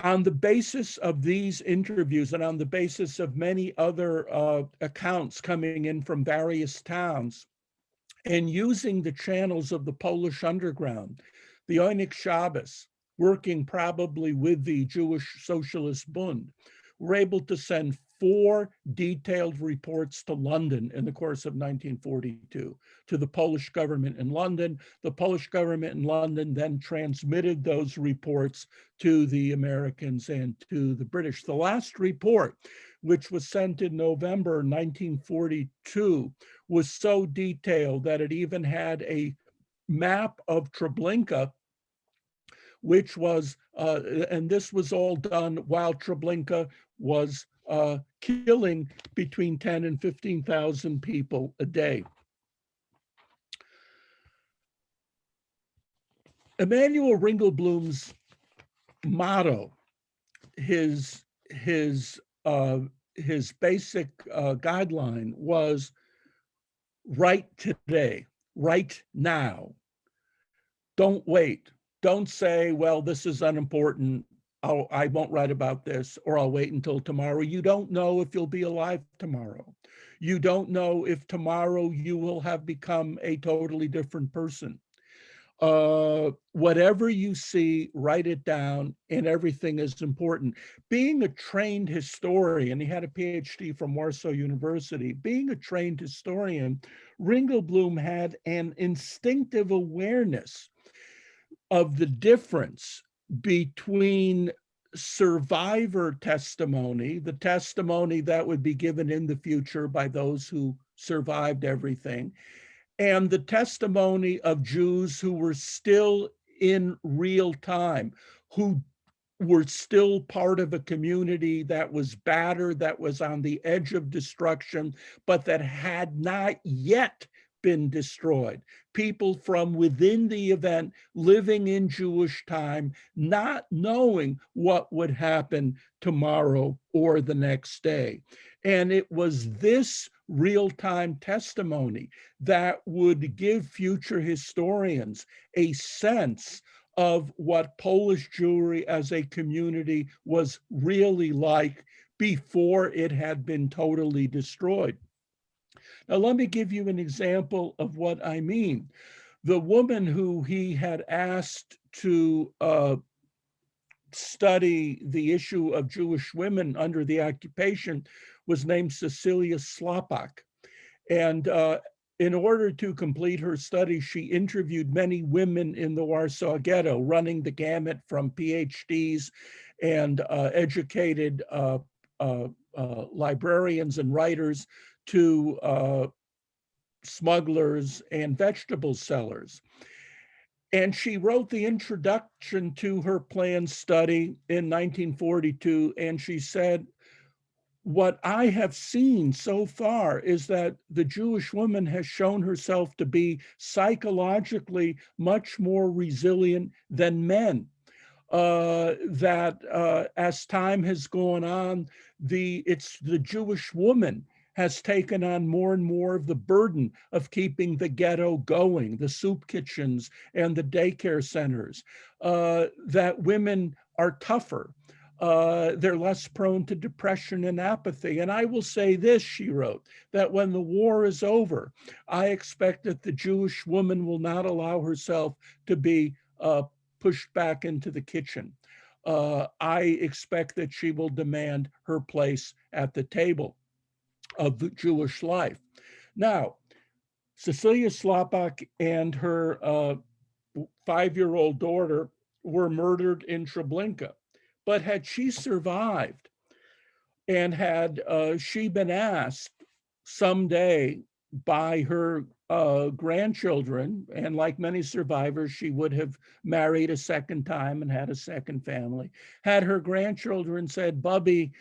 S5: On the basis of these interviews and on the basis of many other accounts coming in from various towns, and using the channels of the Polish underground, the Oneg Shabbat, working probably with the Jewish Socialist Bund, were able to send 4 detailed reports to London in the course of 1942 to the Polish government in London. The Polish government in London then transmitted those reports to the Americans and to the British. The last report, which was sent in November 1942, was so detailed that it even had a map of Treblinka, which was, and this was all done while Treblinka was killing between 10 and 15,000 people a day. Emanuel Ringelblum's motto, his basic guideline was write today, write now. Don't wait. Don't say, well, this is unimportant. I won't write about this, or I'll wait until tomorrow. You don't know if you'll be alive tomorrow. You don't know if tomorrow you will have become a totally different person. Whatever you see, write it down, and everything is important. Being a trained historian, he had a PhD from Warsaw University. Being a trained historian, Ringelblum had an instinctive awareness of the difference between survivor testimony, the testimony that would be given in the future by those who survived everything, and the testimony of Jews who were still in real time, who were still part of a community that was battered, that was on the edge of destruction, but that had not yet been destroyed. People from within the event, living in Jewish time, not knowing what would happen tomorrow or the next day. And it was this real-time testimony that would give future historians a sense of what Polish Jewry as a community was really like before it had been totally destroyed. Now, let me give you an example of what I mean. The woman who he had asked to study the issue of Jewish women under the occupation was named Cecilia Sloppak. And in order to complete her study, she interviewed many women in the Warsaw Ghetto, running the gamut from PhDs and educated librarians and writers to smugglers and vegetable sellers. And she wrote the introduction to her planned study in 1942, and she said, what I have seen so far is that the Jewish woman has shown herself to be psychologically much more resilient than men. As time has gone on, it's the Jewish woman has taken on more and more of the burden of keeping the ghetto going, the soup kitchens and the daycare centers, that women are tougher. They're less prone to depression and apathy. And I will say this, she wrote, that when the war is over, I expect that the Jewish woman will not allow herself to be pushed back into the kitchen. I expect that she will demand her place at the table of the Jewish life. Now, Cecilia Sloppak and her 5-year-old daughter were murdered in Treblinka. But had she survived and had she been asked someday by her grandchildren, and like many survivors, she would have married a second time and had a second family. Had her grandchildren said, Bubby,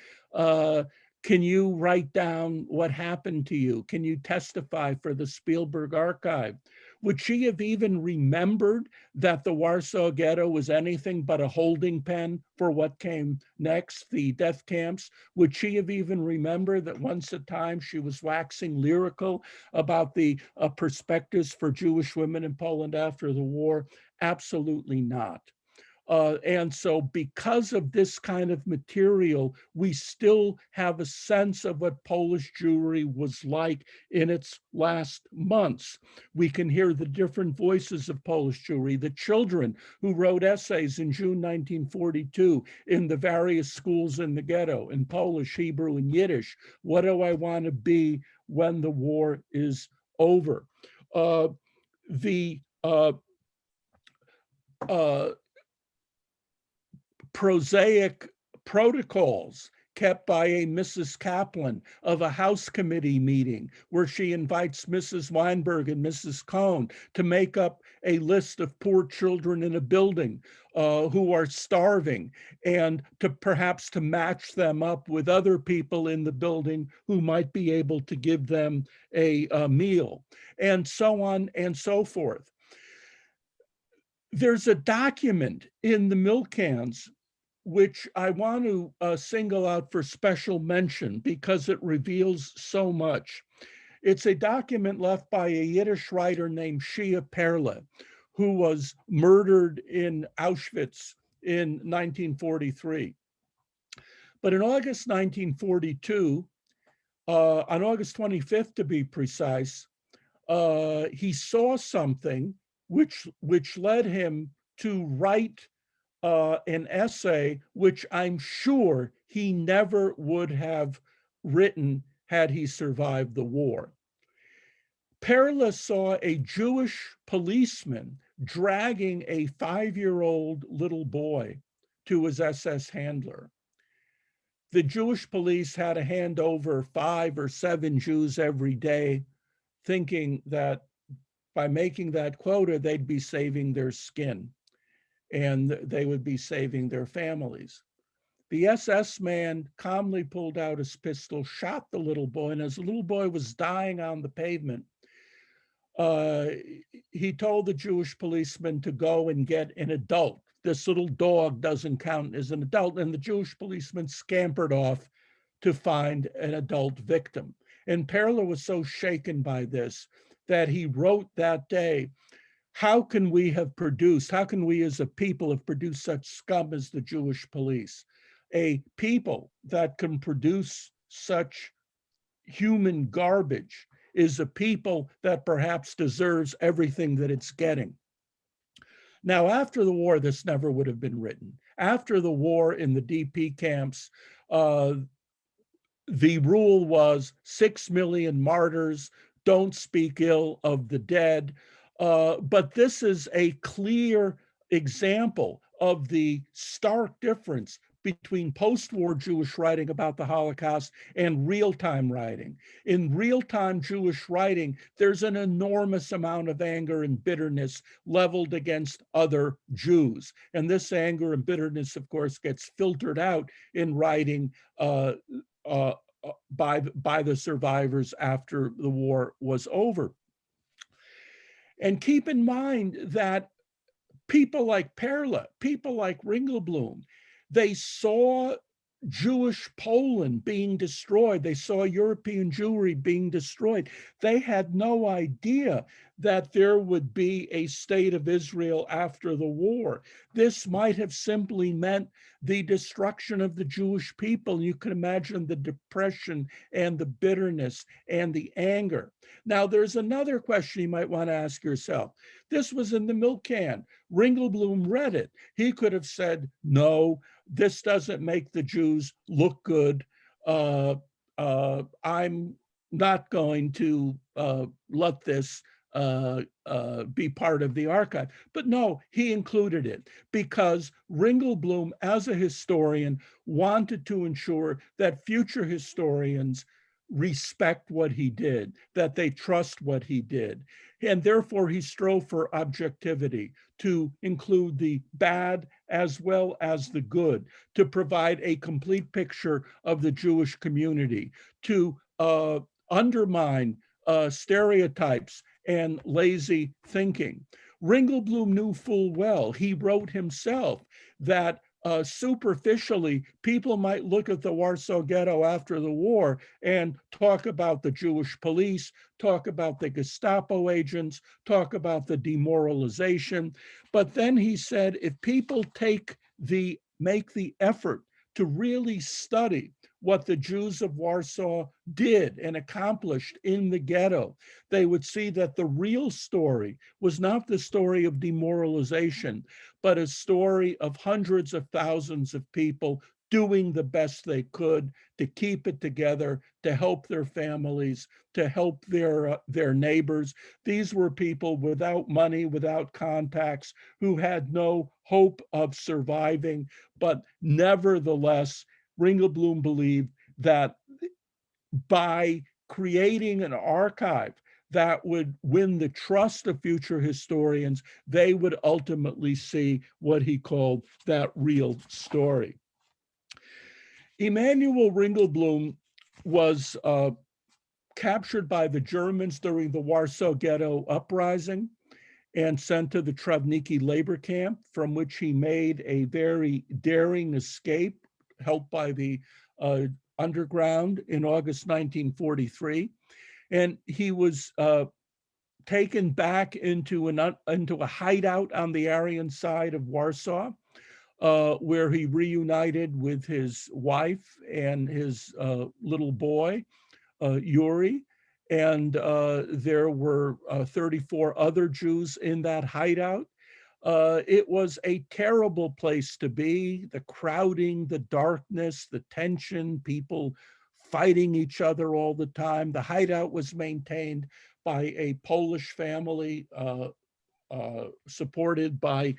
S5: Can you write down what happened to you? Can you testify for the Spielberg archive? Would she have even remembered that the Warsaw Ghetto was anything but a holding pen for what came next, the death camps? Would she have even remembered that once at a time she was waxing lyrical about the perspectives for Jewish women in Poland after the war? Absolutely not. And so because of this kind of material, we still have a sense of what Polish Jewry was like in its last months. We can hear the different voices of Polish Jewry, the children who wrote essays in June 1942 in the various schools in the ghetto, in Polish, Hebrew, and Yiddish. What do I want to be when the war is over? Prosaic protocols kept by a Mrs. Kaplan of a House committee meeting where she invites Mrs. Weinberg and Mrs. Cohn to make up a list of poor children in a building who are starving, and to perhaps to match them up with other people in the building who might be able to give them a meal, and so on and so forth. There's a document in the milk cans which I want to single out for special mention because it reveals so much. It's a document left by a Yiddish writer named Shia Perle, who was murdered in Auschwitz in 1943. But in August 1942, on August 25th to be precise, he saw something which led him to write an essay which I'm sure he never would have written had he survived the war. Perle saw a Jewish policeman dragging a 5-year-old little boy to his SS handler. The Jewish police had to hand over 5 or 7 Jews every day, thinking that by making that quota, they'd be saving their skin and they would be saving their families. The SS man calmly pulled out his pistol, shot the little boy, and as the little boy was dying on the pavement, he told the Jewish policeman to go and get an adult. This little dog doesn't count as an adult, and the Jewish policeman scampered off to find an adult victim. And Perle was so shaken by this that he wrote that day, how can we as a people have produced such scum as the Jewish police? A people that can produce such human garbage is a people that perhaps deserves everything that it's getting. Now, after the war, this never would have been written. After the war in the DP camps, the rule was 6 million martyrs, don't speak ill of the dead. But this is a clear example of the stark difference between post-war Jewish writing about the Holocaust and real-time writing. In real-time Jewish writing, there's an enormous amount of anger and bitterness leveled against other Jews. And this anger and bitterness, of course, gets filtered out in writing by the survivors after the war was over. And keep in mind that people like Perle, people like Ringelblum, they saw Jewish Poland being destroyed. They saw European Jewry being destroyed. They had no idea that there would be a state of Israel after the war. This might have simply meant the destruction of the Jewish people. You can imagine the depression and the bitterness and the anger. Now, there's another question you might want to ask yourself. This was in the milk can. Ringelblum read it. He could have said, no, this doesn't make the Jews look good. I'm not going to let this be part of the archive. But no, he included it because Ringelblum, as a historian, wanted to ensure that future historians respect what he did, that they trust what he did. And therefore he strove for objectivity, to include the bad as well as the good, to provide a complete picture of the Jewish community, to undermine stereotypes and lazy thinking. Ringelblum knew full well, he wrote himself, that superficially, people might look at the Warsaw Ghetto after the war and talk about the Jewish police, talk about the Gestapo agents, talk about the demoralization. But then he said, if people make the effort to really study what the Jews of Warsaw did and accomplished in the ghetto, they would see that the real story was not the story of demoralization, but a story of hundreds of thousands of people doing the best they could to keep it together, to help their families, to help their neighbors. These were people without money, without contacts, who had no hope of surviving, but nevertheless, Ringelblum believed that by creating an archive that would win the trust of future historians, they would ultimately see what he called that real story. Emanuel Ringelblum was captured by the Germans during the Warsaw Ghetto uprising and sent to the Travniki labor camp, from which he made a very daring escape, helped by the underground in August 1943. And he was taken back into a hideout on the Aryan side of Warsaw, where he reunited with his wife and his little boy, Yuri. And there were 34 other Jews in that hideout. It was a terrible place to be, the crowding, the darkness, the tension, people fighting each other all the time. The hideout was maintained by a Polish family supported by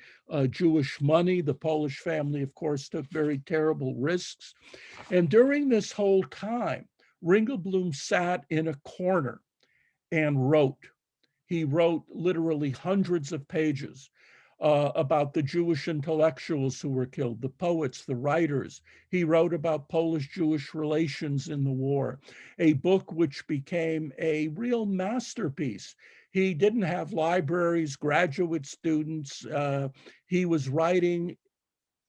S5: Jewish money. The Polish family, of course, took very terrible risks. And during this whole time, Ringelblum sat in a corner and wrote. He wrote literally hundreds of pages about the Jewish intellectuals who were killed, the poets, the writers. He wrote about Polish-Jewish relations in the war, a book which became a real masterpiece. He didn't have libraries, graduate students. He was writing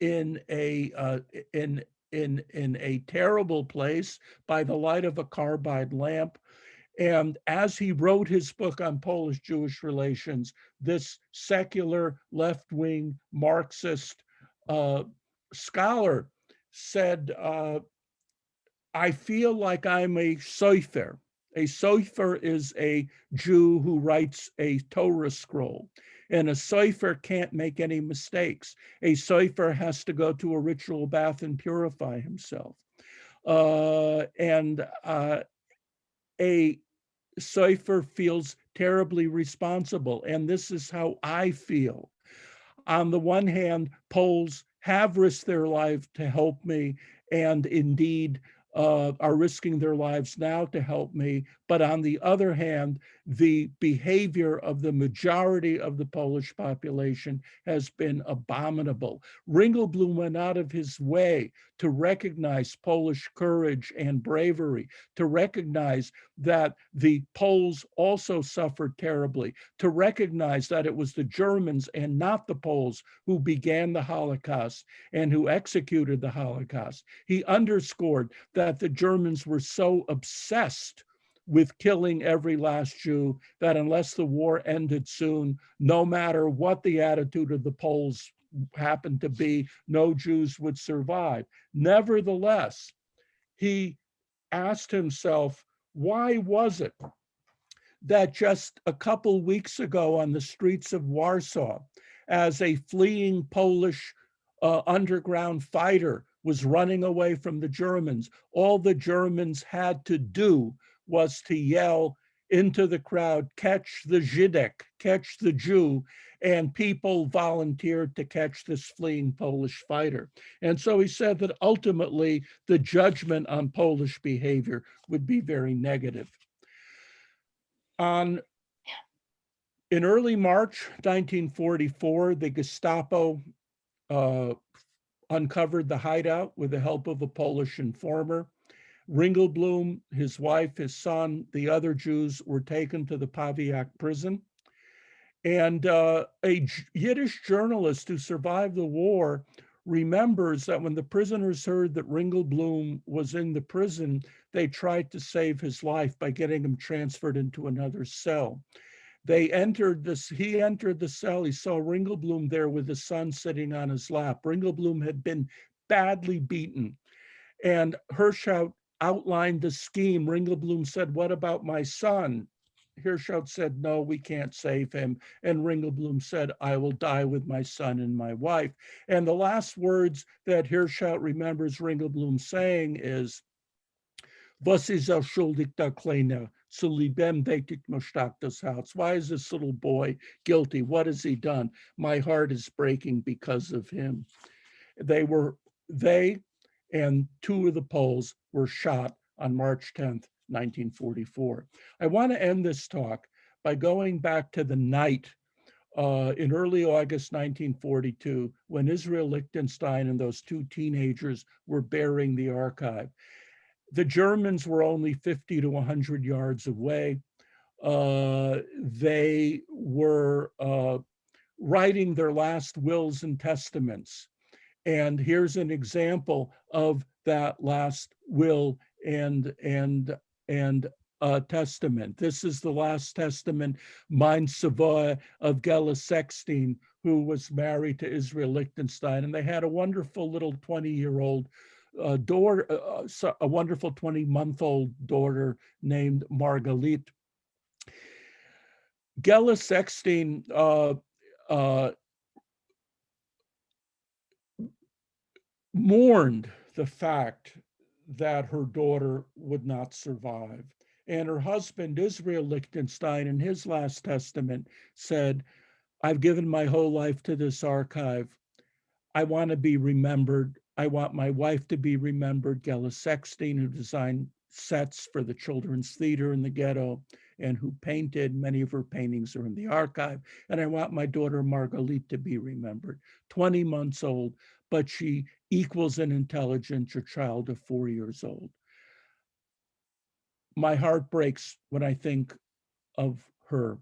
S5: in a terrible place by the light of a carbide lamp. And as he wrote his book on Polish-Jewish relations, this secular left-wing Marxist scholar said, I feel like I'm a sofer. A sofer is a Jew who writes a Torah scroll. And a sofer can't make any mistakes. A sofer has to go to a ritual bath and purify himself. A sofer feels terribly responsible, and this is how I feel. On the one hand, Poles have risked their life to help me, and indeed are risking their lives now to help me. But on the other hand, the behavior of the majority of the Polish population has been abominable. Ringelblum went out of his way to recognize Polish courage and bravery, to recognize that the Poles also suffered terribly, to recognize that it was the Germans and not the Poles who began the Holocaust and who executed the Holocaust. He underscored that the Germans were so obsessed with killing every last Jew that unless the war ended soon, no matter what the attitude of the Poles happened to be, no Jews would survive. Nevertheless, he asked himself, why was it that just a couple weeks ago on the streets of Warsaw, as a fleeing Polish underground fighter was running away from the Germans, all the Germans had to do was to yell into the crowd, catch the Żydek, catch the Jew, and people volunteered to catch this fleeing Polish fighter. And so he said that ultimately the judgment on Polish behavior would be very negative. In In early March 1944, the Gestapo uncovered the hideout with the help of a Polish informer. Ringelblum, his wife, his son, the other Jews were taken to the Pawiak prison. And a Yiddish journalist who survived the war remembers that when the prisoners heard that Ringelblum was in the prison, they tried to save his life by getting him transferred into another cell. He entered the cell, he saw Ringelblum there with his son sitting on his lap. Ringelblum had been badly beaten. And Hirschhout outlined the scheme. Ringelblum said, "What about my son?" Hirschhout said, "No, we can't save him." And Ringelblum said, "I will die with my son and my wife." And the last words that Hirschhout remembers Ringelblum saying is, "Was ist er schuldig, der Kleine? Zu lebendig macht das Herz." Why is this little boy guilty? What has he done? My heart is breaking because of him. They and two of the Poles were shot on March 10th, 1944. I want to end this talk by going back to the night in early August 1942, when Israel Lichtenstein and those two teenagers were burying the archive. The Germans were only 50 to 100 yards away. They were writing their last wills and testaments. And here's an example of that last will and testament. This is the last testament, Mein Savoy, of Gela Sexton, who was married to Israel Lichtenstein. And they had a wonderful little 20-year-old daughter, a wonderful 20-month-old daughter named Margalit. Gela Sexton mourned the fact that her daughter would not survive. And her husband, Israel Lichtenstein, in his last testament said, "I've given my whole life to this archive. I want to be remembered. I want my wife to be remembered, Gela Sexton, who designed sets for the children's theater in the ghetto and who painted. Many of her paintings are in the archive. And I want my daughter Margalit to be remembered. 20 months old, but she equals in intelligence a child of 4 years old." My heart breaks when I think of her.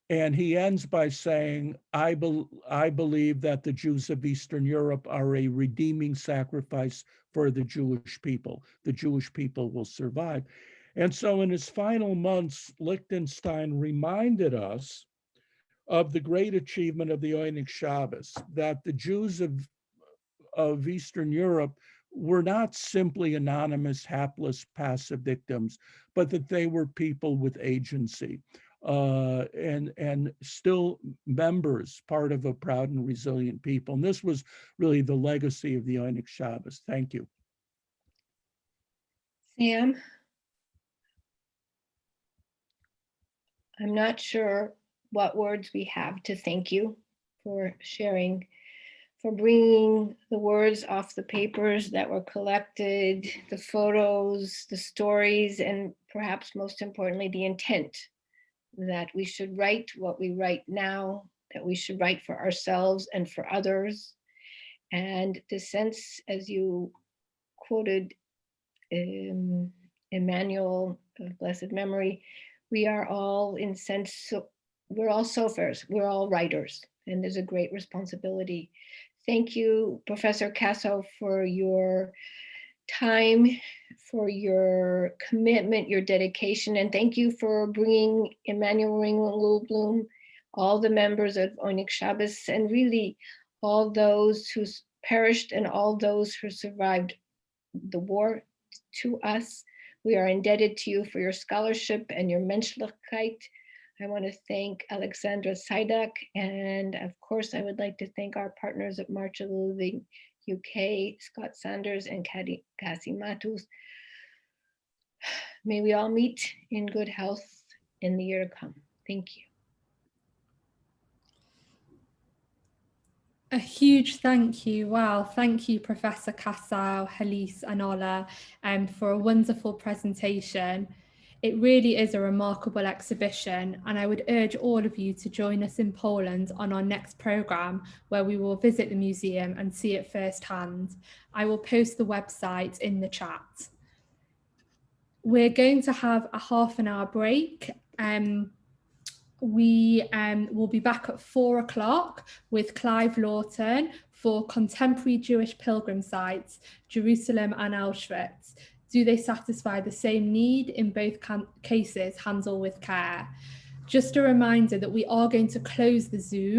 S5: And he ends by saying, I believe that the Jews of Eastern Europe are a redeeming sacrifice for the Jewish people. The Jewish people will survive. And so in his final months, Lichtenstein reminded us of the great achievement of the Oneg Shabbat, that the Jews of Eastern Europe were not simply anonymous, hapless, passive victims, but that they were people with agency. And still members, part of a proud and resilient people. And this was really the legacy of the Oneg Shabbat. Thank you.
S2: Sam, I'm not sure what words we have to thank you for sharing, for bringing the words off the papers that were collected, the photos, the stories, and perhaps most importantly, the intent that we should write what we write now, that we should write for ourselves and for others. And the sense, as you quoted Emanuel of blessed memory, we are all in sense, we're all sofers, we're all writers, and there's a great responsibility. Thank you, Professor Kassow, for your time, for your commitment, your dedication, and thank you for bringing Emanuel Ringelblum, all the members of Oneg Shabbat, and really all those who perished and all those who survived the war to us. We are indebted to you for your scholarship and your menschlichkeit. I want to thank Aleksandra Sajdak, and of course, I would like to thank our partners at March of the Living UK, Scott Sanders and Cassie Matus. May we all meet in good health in the year to come. Thank you.
S1: A huge thank you. Wow. Thank you, Professor Casau, Helise and Ola, for a wonderful presentation. It really is a remarkable exhibition, and I would urge all of you to join us in Poland on our next programme, where we will visit the museum and see it firsthand. I will post the website in the chat. We're going to have a half-an-hour break. We will be back at 4 o'clock with Clive Lawton for Contemporary Jewish Pilgrim Sites, Jerusalem and Auschwitz. Do they satisfy the same need? In both cases, handle with care. Just a reminder that we are going to close the Zoom